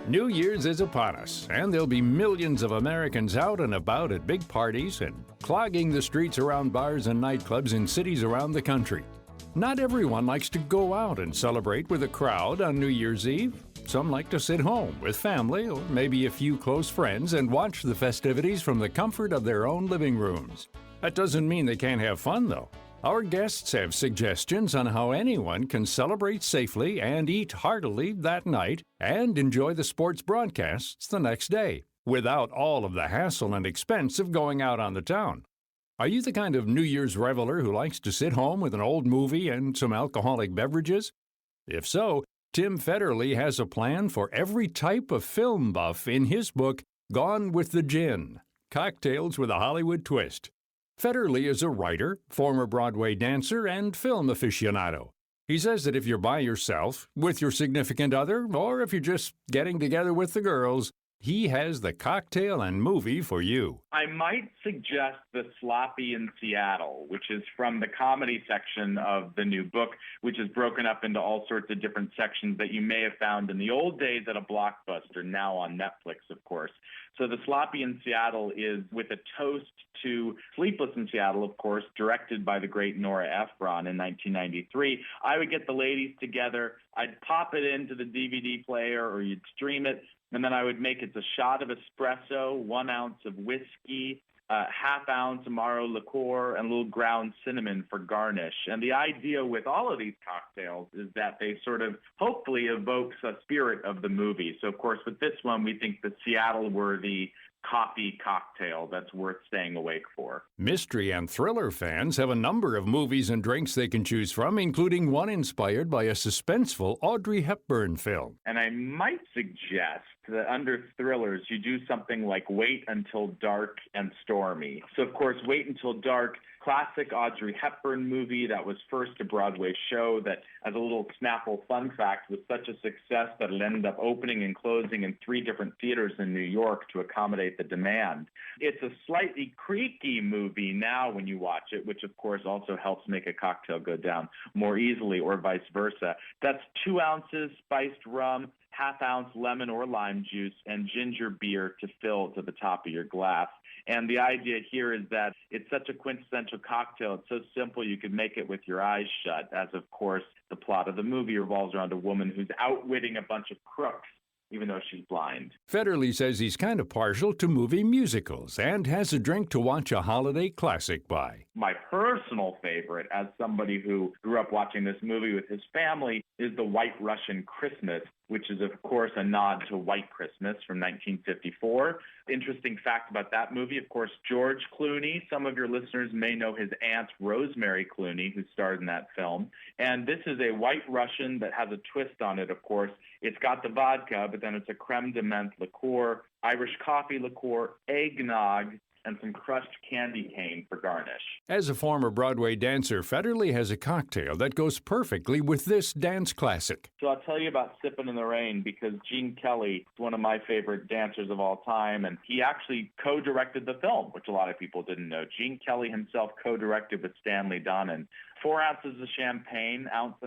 New Year's is upon us, and there'll be millions of Americans out and about at big parties and clogging the streets around bars and nightclubs in cities around the country. Not everyone likes to go out and celebrate with a crowd on New Year's Eve. Some like to sit home with family or maybe a few close friends and watch the festivities from the comfort of their own living rooms. That doesn't mean they can't have fun, though. Our guests have suggestions on how anyone can celebrate safely and eat heartily that night and enjoy the sports broadcasts the next day without all of the hassle and expense of going out on the town. Are you the kind of New Year's reveler who likes to sit home with an old movie and some alcoholic beverages? If so, Tim Federle has a plan for every type of film buff in his book, Gone with the Gin: Cocktails with a Hollywood Twist. Federle is a writer, former Broadway dancer, and film aficionado. He says that if you're by yourself, with your significant other, or if you're just getting together with the girls, he has the cocktail and movie for you. I might suggest The Sloppy in Seattle, which is from the comedy section of the new book, which is broken up into all sorts of different sections that you may have found in the old days at a Blockbuster, now on Netflix, of course. So The Sloppy in Seattle is with a toast to Sleepless in Seattle, of course, directed by the great Nora Ephron in 1993. I would get the ladies together, I'd pop it into the DVD player or you'd stream it, and then I would make it a shot of espresso, 1 ounce of whiskey, half ounce Amaro liqueur, and a little ground cinnamon for garnish. And the idea with all of these cocktails is that they sort of hopefully evokes a spirit of the movie. So, of course, with this one, we think the Seattle-worthy coffee cocktail that's worth staying awake for. Mystery and thriller fans have a number of movies and drinks they can choose from, including one inspired by a suspenseful Audrey Hepburn film. And I might suggest that under thrillers, you do something like Wait Until Dark and Stormy. So, of course, Wait Until Dark, classic Audrey Hepburn movie that was first a Broadway show that, as a little Snapple fun fact, was such a success that it ended up opening and closing in 3 different theaters in New York to accommodate the demand. It's a slightly creaky movie now when you watch it, which, of course, also helps make a cocktail go down more easily or vice versa. That's 2 ounces spiced rum, half ounce lemon or lime juice, and ginger beer to fill to the top of your glass. And the idea here is that it's such a quintessential cocktail. It's so simple you could make it with your eyes shut, as, of course, the plot of the movie revolves around a woman who's outwitting a bunch of crooks, even though she's blind. Federle says he's kind of partial to movie musicals and has a drink to watch a holiday classic by. My personal favorite, as somebody who grew up watching this movie with his family, is The White Russian Christmas, which is, of course, a nod to White Christmas from 1954. Interesting fact about that movie, of course, George Clooney. Some of your listeners may know his aunt, Rosemary Clooney, who starred in that film. And this is a White Russian that has a twist on it, of course. It's got the vodka, but then it's a creme de menthe liqueur, Irish coffee liqueur, eggnog, and some crushed candy cane for garnish. As a former Broadway dancer, Federle has a cocktail that goes perfectly with this dance classic. So I'll tell you about Sippin' in the Rain because Gene Kelly is one of my favorite dancers of all time, and he actually co-directed the film, which a lot of people didn't know. Gene Kelly himself co-directed with Stanley Donen. 4 ounces of champagne, 1.5 ounces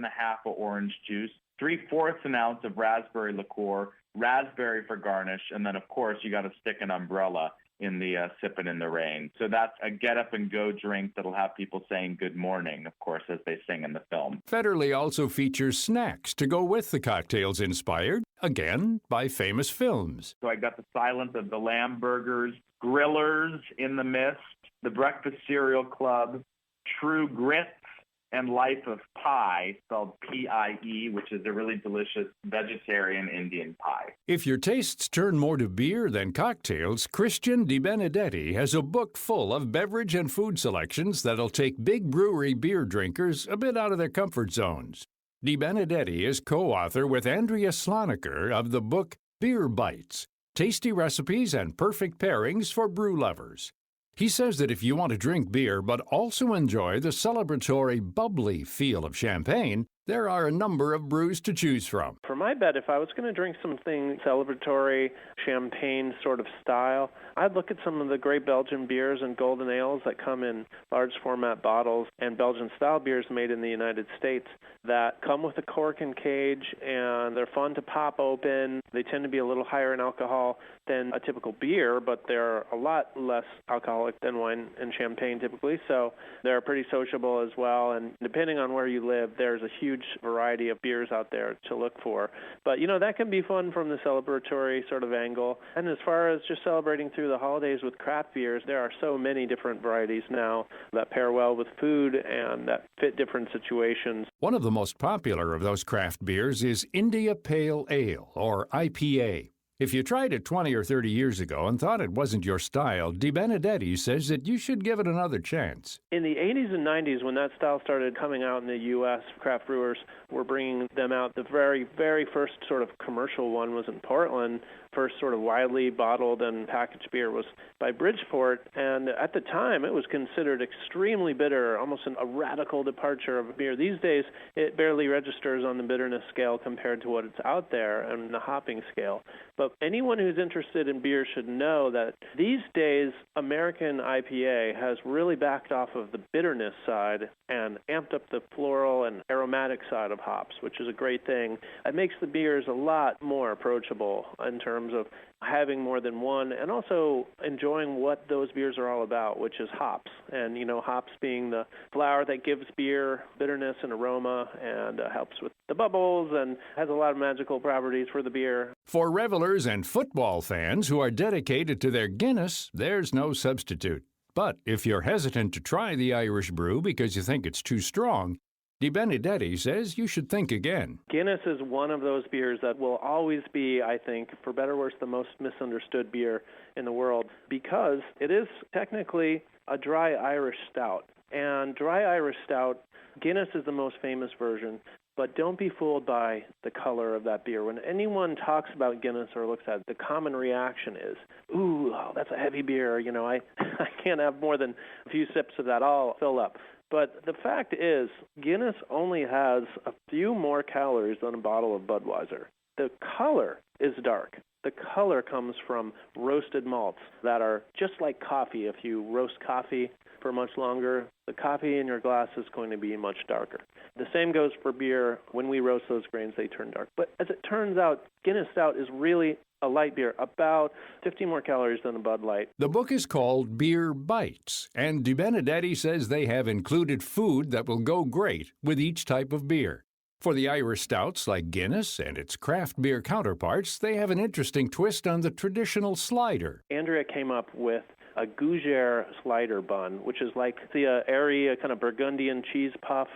of orange juice, 3/4 an ounce of raspberry liqueur, raspberry for garnish, and then, of course, you got to stick an umbrella in the Sippin' in the Rain. So that's a get-up-and-go drink that'll have people saying good morning, of course, as they sing in the film. Federle also features snacks to go with the cocktails inspired, again, by famous films. So I got the Silence of the Lamb burgers, Grillers in the Mist, the Breakfast Cereal Club, True Grits, and Life of Pie, spelled P-I-E, which is a really delicious vegetarian Indian pie. If your tastes turn more to beer than cocktails, Christian DiBenedetti has a book full of beverage and food selections that'll take big brewery beer drinkers a bit out of their comfort zones. DiBenedetti is co-author with Andrea Sloniker of the book Beer Bites: Tasty Recipes and Perfect Pairings for Brew Lovers. He says that if you want to drink beer but also enjoy the celebratory bubbly feel of champagne, There are a number of brews to choose from. For my bet, if I was going to drink something celebratory, champagne sort of style, I'd look at some of the great Belgian beers and golden ales that come in large format bottles, and Belgian-style beers made in the United States that come with a cork and cage, and they're fun to pop open. They tend to be a little higher in alcohol than a typical beer, but they're a lot less alcoholic than wine and champagne typically, so they're pretty sociable as well. And depending on where you live, there's a huge variety of beers out there to look for. But, that can be fun from the celebratory sort of angle. And as far as just celebrating through the holidays with craft beers, there are so many different varieties now that pair well with food and that fit different situations. One of the most popular of those craft beers is India Pale Ale, or IPA. If you tried it 20 or 30 years ago and thought it wasn't your style, Di Benedetti says that you should give it another chance. In the 80s and 90s, when that style started coming out in the U.S., craft brewers were bringing them out. The very, very first sort of commercial one was in Portland. First sort of widely bottled and packaged beer was by Bridgeport, and at the time it was considered extremely bitter, almost a radical departure of beer. These days it barely registers on the bitterness scale compared to what it's out there and the hopping scale. But anyone who's interested in beer should know that these days American IPA has really backed off of the bitterness side and amped up the floral and aromatic side of hops, which is a great thing. It makes the beers a lot more approachable in terms of having more than one and also enjoying what those beers are all about, which is hops. And, hops being the flower that gives beer bitterness and aroma and helps with the bubbles and has a lot of magical properties for the beer. For revelers and football fans who are dedicated to their Guinness, there's no substitute. But if you're hesitant to try the Irish brew because you think it's too strong, Di Benedetti says you should think again. Guinness is one of those beers that will always be, I think, for better or worse, the most misunderstood beer in the world because it is technically a dry Irish stout. And dry Irish stout, Guinness is the most famous version, but don't be fooled by the color of that beer. When anyone talks about Guinness or looks at it, the common reaction is, ooh, that's a heavy beer. I can't have more than a few sips of that. I'll fill up. But the fact is, Guinness only has a few more calories than a bottle of Budweiser. The color is dark. The color comes from roasted malts that are just like coffee. If you roast coffee for much longer, the coffee in your glass is going to be much darker. The same goes for beer. When we roast those grains, they turn dark. But as it turns out, Guinness Stout is really a light beer, about 15 more calories than a Bud Light. The book is called Beer Bites, and Di Benedetti says they have included food that will go great with each type of beer. For the Irish stouts like Guinness and its craft beer counterparts, they have an interesting twist on the traditional slider. Andrea came up with a gougere slider bun, which is like the airy kind of Burgundian cheese puff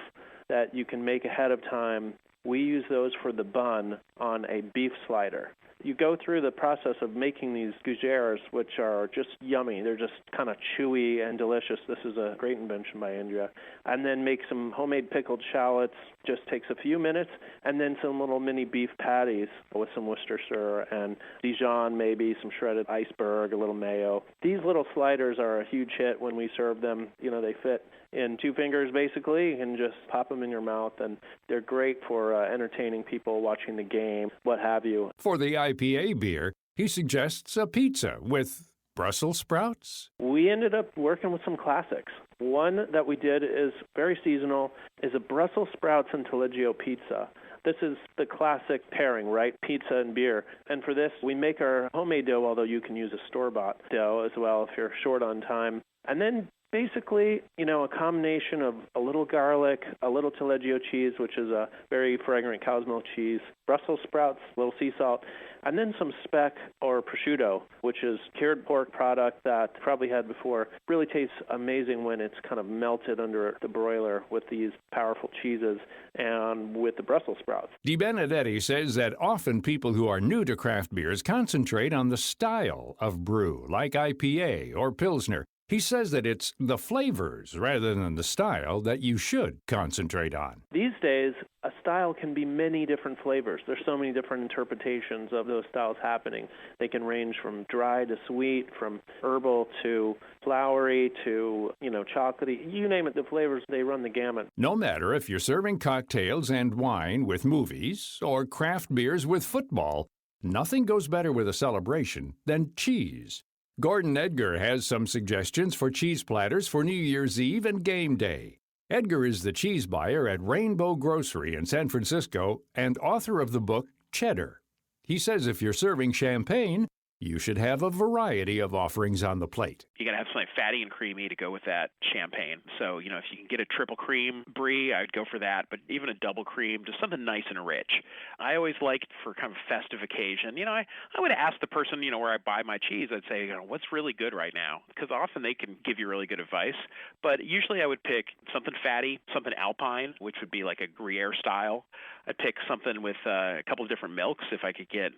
that you can make ahead of time. We use those for the bun on a beef slider. You go through the process of making these gougeres, which are just yummy. They're just kind of chewy and delicious. This is a great invention by Andrea. And then make some homemade pickled shallots. Just takes a few minutes. And then some little mini beef patties with some Worcestershire and Dijon, maybe some shredded iceberg, a little mayo. These little sliders are a huge hit when we serve them. They fit in 2 fingers, basically. You can just pop them in your mouth, and they're great for entertaining people watching the game, what have you. For the IPA beer, he suggests a pizza with Brussels sprouts. We ended up working with some classics. One that we did is very seasonal, is a Brussels sprouts and taleggio pizza. This is the classic pairing, right? Pizza and beer. And for this, we make our homemade dough, although you can use a store-bought dough as well if you're short on time. And then basically, a combination of a little garlic, a little taleggio cheese, which is a very fragrant cow's milk cheese, Brussels sprouts, a little sea salt, and then some speck or prosciutto, which is cured pork product that you probably had before. Really tastes amazing when it's kind of melted under the broiler with these powerful cheeses and with the Brussels sprouts. Di Benedetti says that often people who are new to craft beers concentrate on the style of brew, like IPA or Pilsner, He says that it's the flavors rather than the style that you should concentrate on. These days, a style can be many different flavors. There's so many different interpretations of those styles happening. They can range from dry to sweet, from herbal to flowery to, chocolatey. You name it, the flavors, they run the gamut. No matter if you're serving cocktails and wine with movies or craft beers with football, nothing goes better with a celebration than cheese. Gordon Edgar has some suggestions for cheese platters for New Year's Eve and game day. Edgar is the cheese buyer at Rainbow Grocery in San Francisco and author of the book Cheddar. He says if you're serving champagne, you should have a variety of offerings on the plate. You got to have something fatty and creamy to go with that champagne. So, if you can get a triple cream brie, I would go for that. But even a double cream, just something nice and rich. I always liked for kind of a festive occasion. I would ask the person, where I buy my cheese, I'd say, what's really good right now? Because often they can give you really good advice. But usually I would pick something fatty, something alpine, which would be like a Gruyere style. I'd pick something with a couple of different milks if I could get,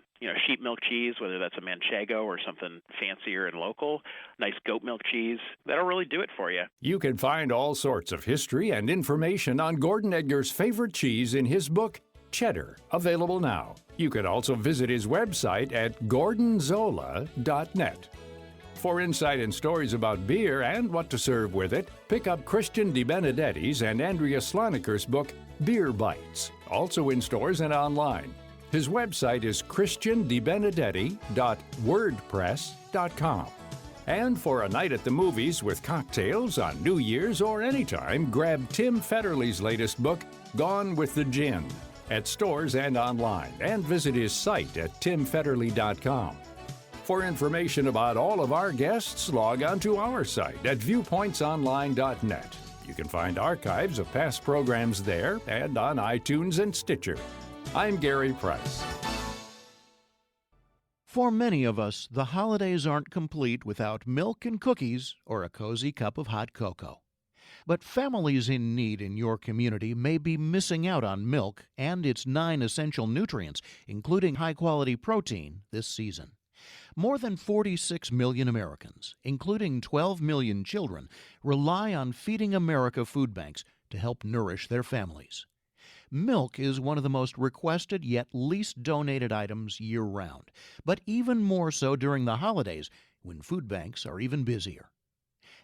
sheep milk cheese, whether that's a Manchego or something fancier and local, nice goat milk cheese. That'll really do it for you. You can find all sorts of history and information on Gordon Edgar's favorite cheese in his book, Cheddar, available now. You can also visit his website at gordonzola.net. For insight and stories about beer and what to serve with it, pick up Christian DiBenedetti's and Andrea Sloniker's book, Beer Bites, also in stores and online. His website is christiandibenedetti.wordpress.com. And for a night at the movies with cocktails on New Year's or anytime, grab Tim Federley's latest book, Gone with the Gin, at stores and online, and visit his site at timfederley.com. For information about all of our guests, log on to our site at viewpointsonline.net. You can find archives of past programs there and on iTunes and Stitcher. I'm Gary Price. For many of us, the holidays aren't complete without milk and cookies or a cozy cup of hot cocoa. But families in need in your community may be missing out on milk and its 9 essential nutrients, including high-quality protein, this season. More than 46 million Americans, including 12 million children, rely on Feeding America food banks to help nourish their families. Milk is one of the most requested yet least donated items year-round, but even more so during the holidays when food banks are even busier.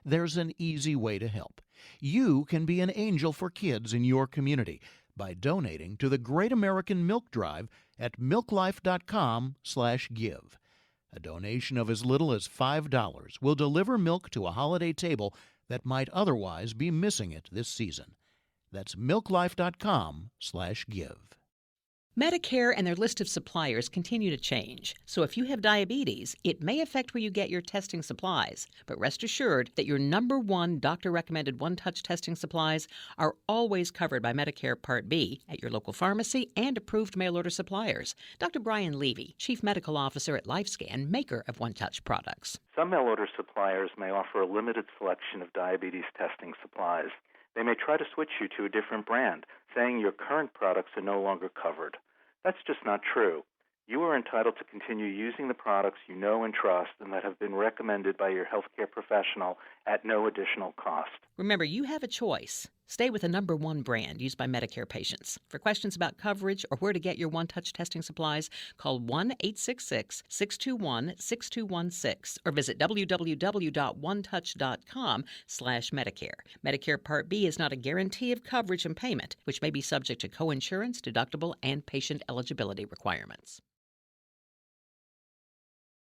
There's an easy way to help. You can be an angel for kids in your community by donating to the Great American Milk Drive at milklife.com/give. A donation of as little as $5 will deliver milk to a holiday table that might otherwise be missing it this season. That's milklife.com/give. Medicare and their list of suppliers continue to change, so if you have diabetes, it may affect where you get your testing supplies. But rest assured that your #1 doctor-recommended one-touch testing supplies are always covered by Medicare Part B at your local pharmacy and approved mail-order suppliers. Dr. Brian Levy, Chief Medical Officer at LifeScan, maker of one-touch products. Some mail-order suppliers may offer a limited selection of diabetes testing supplies. They may try to switch you to a different brand, saying your current products are no longer covered. That's just not true. You are entitled to continue using the products you know and trust and that have been recommended by your healthcare professional at no additional cost. Remember, you have a choice. Stay with the #1 brand used by Medicare patients. For questions about coverage or where to get your one-touch testing supplies, call 1-866-621-6216 or visit www.onetouch.com/Medicare. Medicare Part B is not a guarantee of coverage and payment, which may be subject to coinsurance, deductible, and patient eligibility requirements.